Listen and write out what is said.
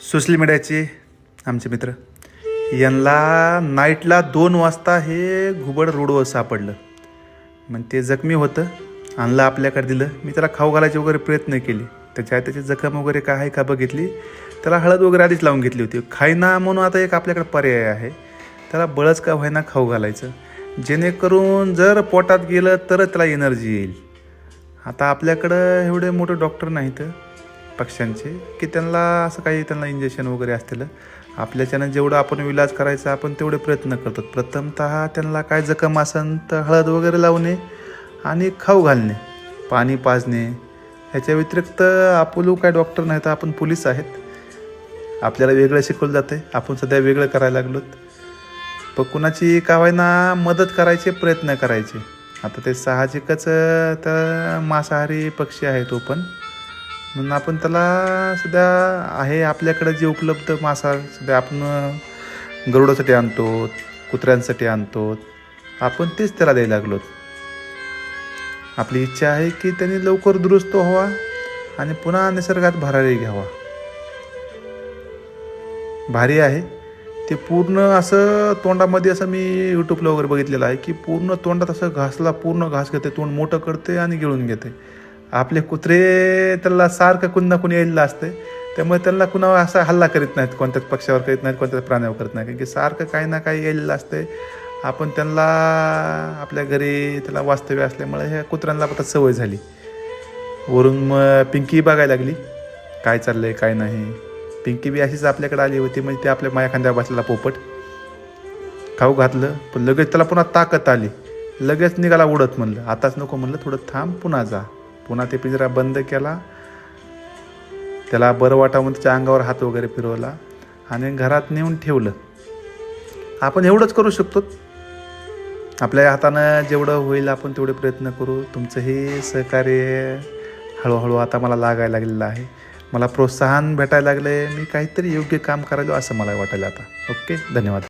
Social मीडियाचे आमचे मित्र यांना नाईटला 2 वाजता हे घुबड रोडवर सापडलं. मग ते जखमी होतं, आणलं आपल्याकडे दिलं. मी त्याला खाऊ घालायचे वगैरे प्रयत्न केले. त्याची जखम वगैरे काय आहे का बघितली. त्याला हळद वगैरे आधीच लावून घेतली होती. खाईना म्हणून आता एक आपल्याकडे पर्याय आहे, त्याला बळच का व्हायना खाऊ घालायचं, जेणेकरून जर पोटात गेलं तर त्याला एनर्जी येईल. आता आपल्याकडं एवढे मोठे डॉक्टर नाहीत पक्ष्यांचे की त्यांना असं काही त्यांना इंजेक्शन वगैरे असतील. आपल्याच्यानं जेवढं आपण इलाज करायचा आपण तेवढे प्रयत्न करतो. प्रथमतः त्यांना काय जखम असेल तर हळद वगैरे लावणे आणि खाऊ घालणे, पाणी पाजणे. ह्याच्या व्यतिरिक्त आपलं काय डॉक्टर नाही तर आपण पोलीस आहेत, आपल्याला वेगळं शिकवलं जातं आहे. आपण सध्या वेगळं करायला लागलोत. पण कुणाची का होईना मदत करायचे प्रयत्न करायचे. आता ते साहजिकच तर मांसाहारी पक्षी आहे तो पण, म्हणून आपण त्याला सध्या आहे आपल्याकडे जे उपलब्ध मांसाहार सध्या आपण गरुडासाठी आणतो, कुत्र्यांसाठी आणतो, आपण तेच त्याला द्यायला लागलोत. आपली इच्छा आहे की त्यांनी लवकर दुरुस्त व्हावा आणि पुन्हा निसर्गात भरारी घ्यावा. भारी आहे ते. पूर्ण असं तोंडामध्ये असं मी यूट्यूबला वगैरे बघितलेलं आहे की पूर्ण तोंडात असं घासला पूर्ण घास घेते, तोंड मोठं करते आणि गिळून घेते. आपले कुत्रे त्याला सारखं कुणा कुणी यायला असते, त्यामुळे त्यांना कुणावर असा हल्ला करीत नाहीत, कोणत्याच पक्षावर करीत नाहीत, कोणत्याच प्राण्यावर करत नाही, कारण की सारखं काही ना काही यायला असते. आपण त्यांना आपल्या घरी त्याला वास्तव्य असल्यामुळे ह्या कुत्र्यांना आता सवय झाली. वरून मग पिंकी बघायला लागली काय चाललंय काय नाही. पिंकी बी अशीच आपल्याकडे आली होती, म्हणजे ते आपल्या माया खांद्यावर बसलेला पोपट. खाऊ घातलं पण लगेच त्याला पुन्हा ताकद आली, लगेच निघाला उडत. म्हणलं आताच नको, म्हणलं थोडं थांब, पुन्हा जा. पुन्हा ते पिंजरा बंद केला, त्याला बरं वाटावं त्याच्या अंगावर हात वगैरे फिरवला आणि घरात नेऊन ठेवलं. आपण एवढंच करू शकतो, आपल्या हातानं जेवढं होईल आपण तेवढे प्रयत्न करू. तुमचं हे सहकार्य हळूहळू आता मला लागायला लागलेलं आहे. मला प्रोत्साहन भेटायला लागलं आहे, मी काहीतरी योग्य काम करायलो असं मला वाटायला आता. ओके, धन्यवाद.